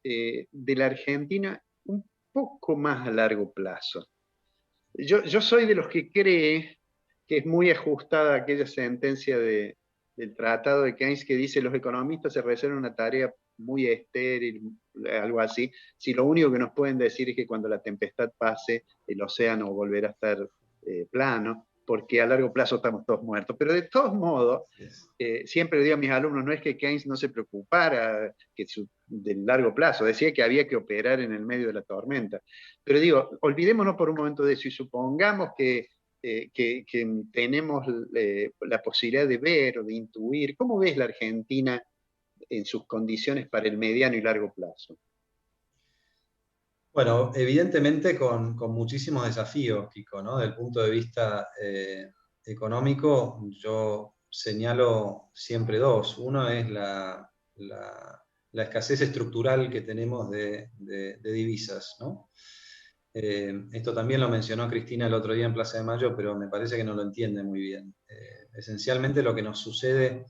de la Argentina un poco más a largo plazo. Yo soy de los que cree que es muy ajustada aquella sentencia del Tratado de Keynes que dice los economistas se reservan una tarea muy estéril, algo así, si lo único que nos pueden decir es que cuando la tempestad pase, el océano volverá a estar plano, porque a largo plazo estamos todos muertos. Pero de todos modos, siempre le digo a mis alumnos, no es que Keynes no se preocupara del largo plazo, decía que había que operar en el medio de la tormenta. Pero digo, olvidémonos por un momento de eso y supongamos que tenemos la posibilidad de ver o de intuir. ¿Cómo ves la Argentina en sus condiciones para el mediano y largo plazo? Bueno, evidentemente con muchísimos desafíos, Kiko, ¿no? Desde el punto de vista económico, yo señalo siempre dos. Uno es la escasez estructural que tenemos de divisas, ¿no? Esto también lo mencionó Cristina el otro día en Plaza de Mayo, pero me parece que no lo entiende muy bien. Esencialmente lo que nos sucede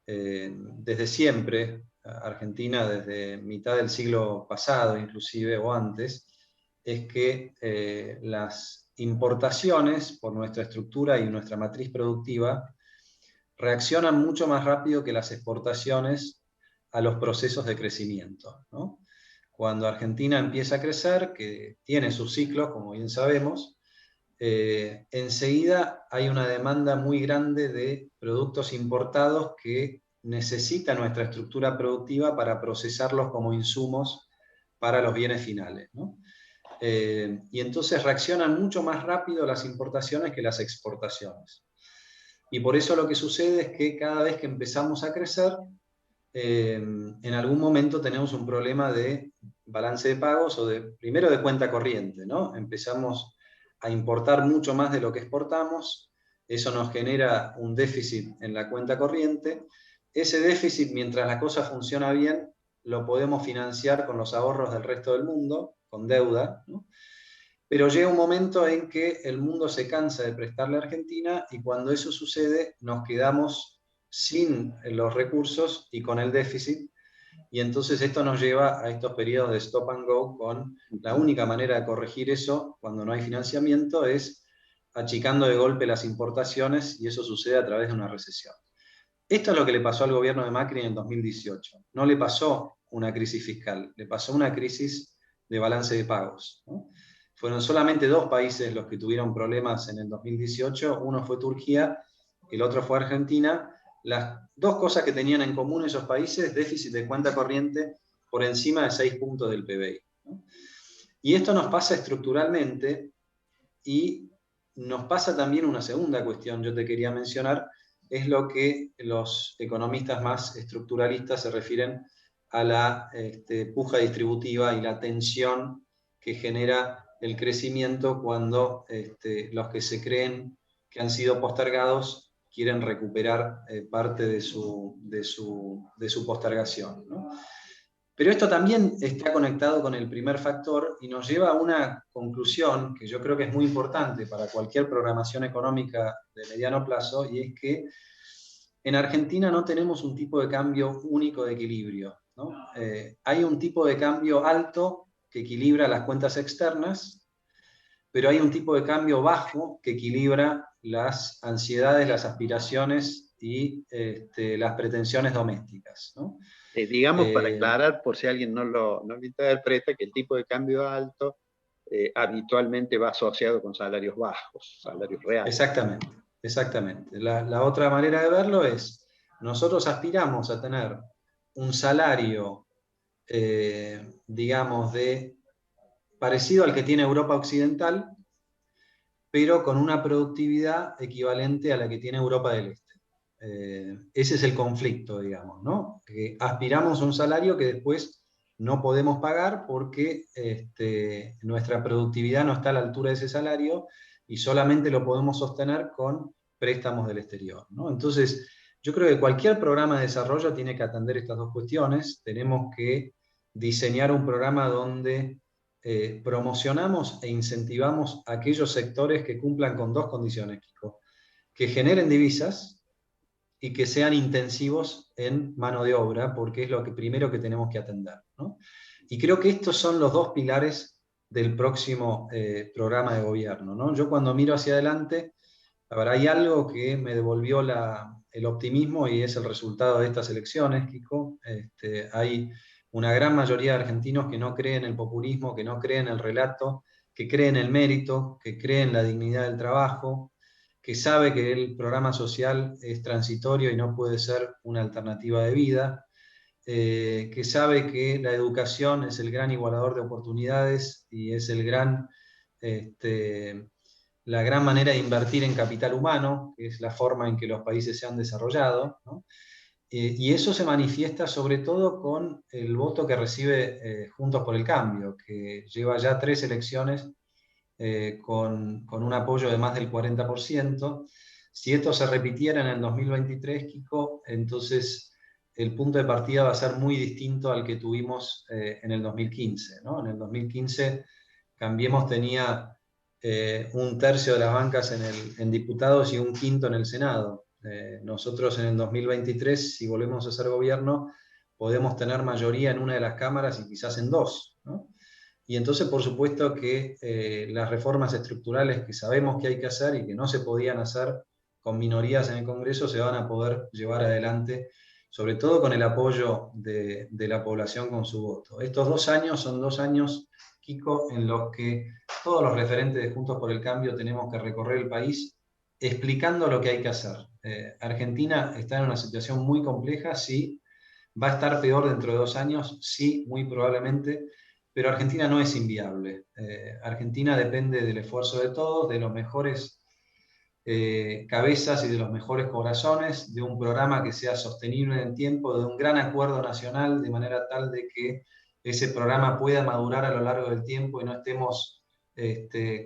desde siempre, Argentina desde mitad del siglo pasado inclusive, o antes, es que las importaciones, por nuestra estructura y nuestra matriz productiva, reaccionan mucho más rápido que las exportaciones a los procesos de crecimiento, ¿no? Cuando Argentina empieza a crecer, que tiene sus ciclos, como bien sabemos, enseguida hay una demanda muy grande de productos importados que necesita nuestra estructura productiva para procesarlos como insumos para los bienes finales, ¿no? Y entonces reaccionan mucho más rápido las importaciones que las exportaciones. Y por eso lo que sucede es que cada vez que empezamos a crecer, en algún momento tenemos un problema de balance de pagos o primero de cuenta corriente, ¿no? Empezamos a importar mucho más de lo que exportamos, eso nos genera un déficit en la cuenta corriente. Ese déficit, mientras la cosa funciona bien, lo podemos financiar con los ahorros del resto del mundo, con deuda, ¿no? Pero llega un momento en que el mundo se cansa de prestarle a Argentina y cuando eso sucede nos quedamos sin los recursos y con el déficit, y entonces esto nos lleva a estos periodos de stop and go, con la única manera de corregir eso cuando no hay financiamiento es achicando de golpe las importaciones, y eso sucede a través de una recesión. Esto es lo que le pasó al gobierno de Macri en el 2018. No le pasó una crisis fiscal, le pasó una crisis de balance de pagos, ¿no? Fueron solamente 2 países los que tuvieron problemas en el 2018, uno fue Turquía, el otro fue Argentina. Las 2 cosas que tenían en común esos países: déficit de cuenta corriente por encima de 6 puntos del PBI, ¿no? Y esto nos pasa estructuralmente, y nos pasa también una segunda cuestión, yo te quería mencionar, es lo que los economistas más estructuralistas se refieren a la puja distributiva y la tensión que genera el crecimiento cuando los que se creen que han sido postergados quieren recuperar parte de su postergación, ¿no? Pero esto también está conectado con el primer factor y nos lleva a una conclusión que yo creo que es muy importante para cualquier programación económica de mediano plazo, y es que en Argentina no tenemos un tipo de cambio único de equilibrio, ¿no? Hay un tipo de cambio alto que equilibra las cuentas externas, pero hay un tipo de cambio bajo que equilibra las ansiedades, las aspiraciones y las pretensiones domésticas, ¿no? Digamos, para aclarar, por si alguien no lo interpreta, que el tipo de cambio alto habitualmente va asociado con salarios bajos, salarios reales. Exactamente, exactamente. La otra manera de verlo es, nosotros aspiramos a tener un salario, digamos, parecido al que tiene Europa Occidental, pero con una productividad equivalente a la que tiene Europa del Este. Ese es el conflicto, digamos, ¿no? Que aspiramos a un salario que después no podemos pagar porque nuestra productividad no está a la altura de ese salario y solamente lo podemos sostener con préstamos del exterior, ¿no? Entonces, yo creo que cualquier programa de desarrollo tiene que atender estas 2 cuestiones. Tenemos que diseñar un programa donde promocionamos e incentivamos a aquellos sectores que cumplan con 2 condiciones, Kiko: que generen divisas y que sean intensivos en mano de obra, porque es lo primero que tenemos que atender, ¿no? Y creo que estos son los 2 pilares del próximo programa de gobierno, ¿no? Yo cuando miro hacia adelante, la verdad, hay algo que me devolvió el optimismo, y es el resultado de estas elecciones, Kiko. Hay una gran mayoría de argentinos que no creen en el populismo, que no creen en el relato, que cree en el mérito, que cree en la dignidad del trabajo, que sabe que el programa social es transitorio y no puede ser una alternativa de vida, que sabe que la educación es el gran igualador de oportunidades y es la gran manera de invertir en capital humano, que es la forma en que los países se han desarrollado, ¿no? Y eso se manifiesta sobre todo con el voto que recibe Juntos por el Cambio, que lleva ya 3 elecciones con un apoyo de más del 40%. Si esto se repitiera en el 2023, Kiko, entonces el punto de partida va a ser muy distinto al que tuvimos en el 2015, ¿no? En el 2015 Cambiemos tenía 1/3 de las bancas en diputados y 1/5 en el Senado. Nosotros en el 2023, si volvemos a ser gobierno, podemos tener mayoría en una de las cámaras y quizás en 2, ¿no? Y entonces, por supuesto que las reformas estructurales que sabemos que hay que hacer y que no se podían hacer con minorías en el Congreso se van a poder llevar adelante, sobre todo con el apoyo de la población con su voto. Estos 2 años son 2 años, Kiko, en los que todos los referentes de Juntos por el Cambio tenemos que recorrer el país explicando lo que hay que hacer. Argentina está en una situación muy compleja, sí. Va a estar peor dentro de 2 años, sí, muy probablemente, pero Argentina no es inviable. Argentina depende del esfuerzo de todos, de los mejores cabezas y de los mejores corazones, de un programa que sea sostenible en el tiempo, de un gran acuerdo nacional, de manera tal de que ese programa pueda madurar a lo largo del tiempo y no estemos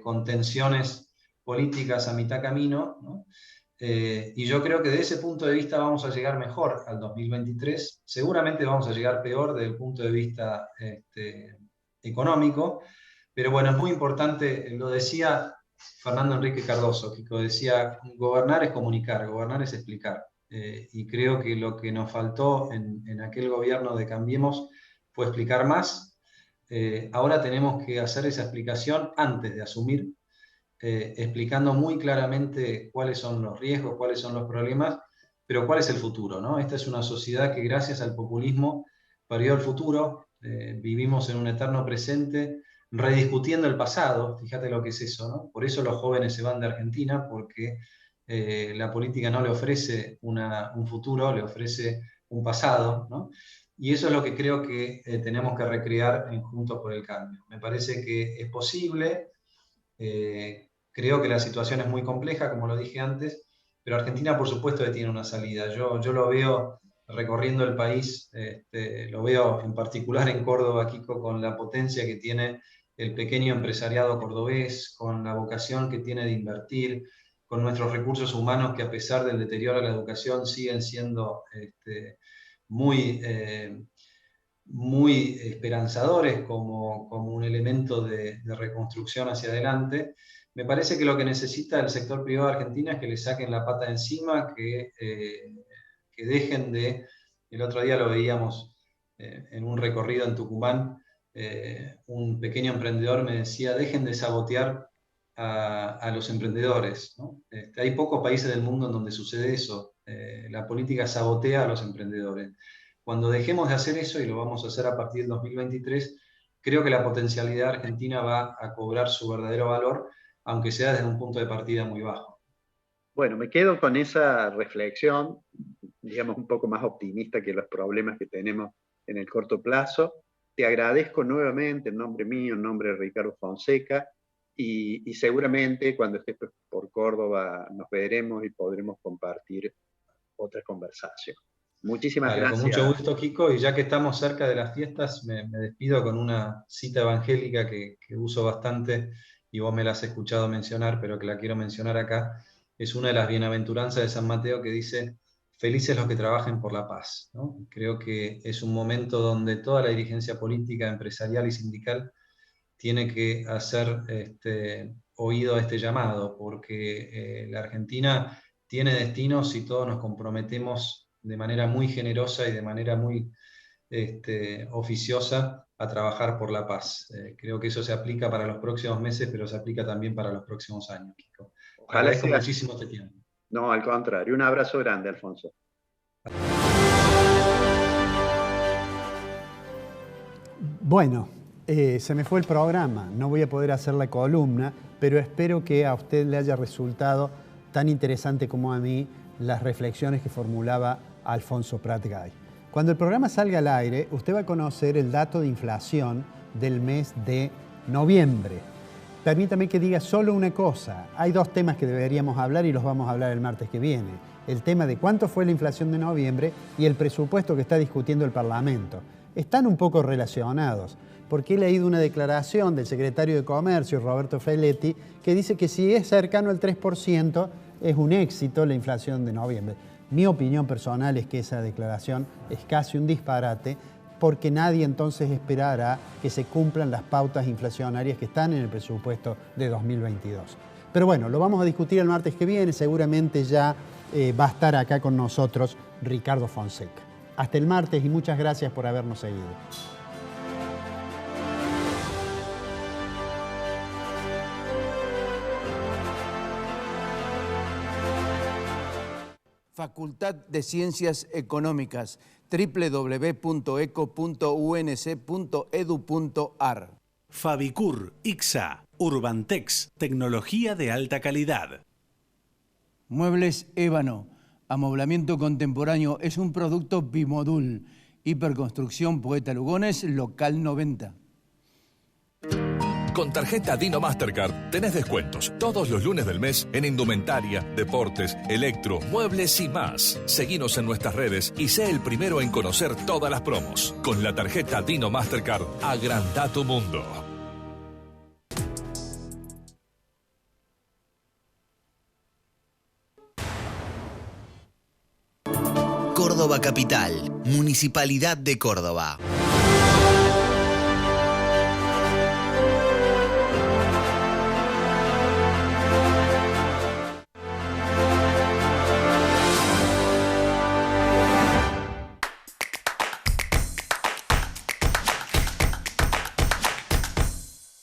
con tensiones políticas a mitad camino, ¿no? Y yo creo que de ese punto de vista vamos a llegar mejor al 2023. Seguramente vamos a llegar peor desde el punto de vista económico, pero bueno, es muy importante, lo decía Fernando Enrique Cardoso, Kiko, decía, gobernar es comunicar, gobernar es explicar. Y creo que lo que nos faltó en aquel gobierno de Cambiemos fue explicar más. Ahora tenemos que hacer esa explicación antes de asumir, explicando muy claramente cuáles son los riesgos, cuáles son los problemas, pero cuál es el futuro, ¿no? Esta es una sociedad que gracias al populismo perdió el futuro, vivimos en un eterno presente, rediscutiendo el pasado, fíjate lo que es eso, ¿no? Por eso los jóvenes se van de Argentina, porque la política no le ofrece un futuro, le ofrece un pasado, ¿no? Y eso es lo que creo que tenemos que recrear en Juntos por el Cambio. Me parece que es posible. Creo que la situación es muy compleja, como lo dije antes, pero Argentina por supuesto que tiene una salida. Yo lo veo recorriendo el país, lo veo en particular en Córdoba, Kiko, con la potencia que tiene el pequeño empresariado cordobés, con la vocación que tiene de invertir, con nuestros recursos humanos que a pesar del deterioro de la educación siguen siendo muy esperanzadores como un elemento de reconstrucción hacia adelante. Me parece que lo que necesita el sector privado de Argentina es que le saquen la pata de encima, que dejen de... El otro día lo veíamos en un recorrido en Tucumán, un pequeño emprendedor me decía, dejen de sabotear a los emprendedores, ¿no? Hay pocos países del mundo en donde sucede eso. La política sabotea a los emprendedores. Cuando dejemos de hacer eso, y lo vamos a hacer a partir del 2023, creo que la potencialidad argentina va a cobrar su verdadero valor, aunque sea desde un punto de partida muy bajo. Bueno, me quedo con esa reflexión, digamos, un poco más optimista que los problemas que tenemos en el corto plazo. Te agradezco nuevamente en nombre mío, en nombre de Ricardo Fonseca, y seguramente cuando estés por Córdoba nos veremos y podremos compartir otra conversación. Muchísimas gracias. Con mucho gusto, Kiko, y ya que estamos cerca de las fiestas, me despido con una cita evangélica que uso bastante, y vos me la has escuchado mencionar, pero que la quiero mencionar acá. Es una de las bienaventuranzas de San Mateo que dice, felices los que trabajen por la paz, ¿no? Creo que es un momento donde toda la dirigencia política, empresarial y sindical tiene que hacer oído a este llamado, porque la Argentina tiene destinos y todos nos comprometemos de manera muy generosa y de manera muy oficiosa a trabajar por la paz. Creo que eso se aplica para los próximos meses, pero se aplica también para los próximos años, Kiko. Agradezco muchísimo este tiempo. No, al contrario. Un abrazo grande, Alfonso. Bueno, Se me fue el programa, no voy a poder hacer la columna, pero espero que a usted le haya resultado tan interesante como a mí las reflexiones que formulaba Alfonso Prat-Gay. Cuando el programa salga al aire, usted va a conocer el dato de inflación del mes de noviembre. Permítame que diga solo una cosa. Hay dos temas que deberíamos hablar y los vamos a hablar el martes que viene. El tema de cuánto fue la inflación de noviembre y el presupuesto que está discutiendo el Parlamento. Están un poco relacionados, porque he leído una declaración del secretario de Comercio, Roberto Feletti, que dice que si es cercano al 3%, es un éxito la inflación de noviembre. Mi opinión personal es que esa declaración es casi un disparate, porque nadie entonces esperará que se cumplan las pautas inflacionarias que están en el presupuesto de 2022. Pero bueno, lo vamos a discutir el martes que viene, seguramente ya va a estar acá con nosotros Ricardo Fonseca. Hasta el martes y muchas gracias por habernos seguido. Facultad de Ciencias Económicas, www.eco.unc.edu.ar. Fabicur, ICSA, Urbantex, tecnología de alta calidad. Muebles Ébano, amoblamiento contemporáneo, es un producto bimodul. Hiperconstrucción Poeta Lugones, local 90. Con tarjeta Dino Mastercard tenés descuentos todos los lunes del mes en indumentaria, deportes, electro, muebles y más. Seguinos en nuestras redes y sé el primero en conocer todas las promos. Con la tarjeta Dino Mastercard, agranda tu mundo. Córdoba Capital, Municipalidad de Córdoba.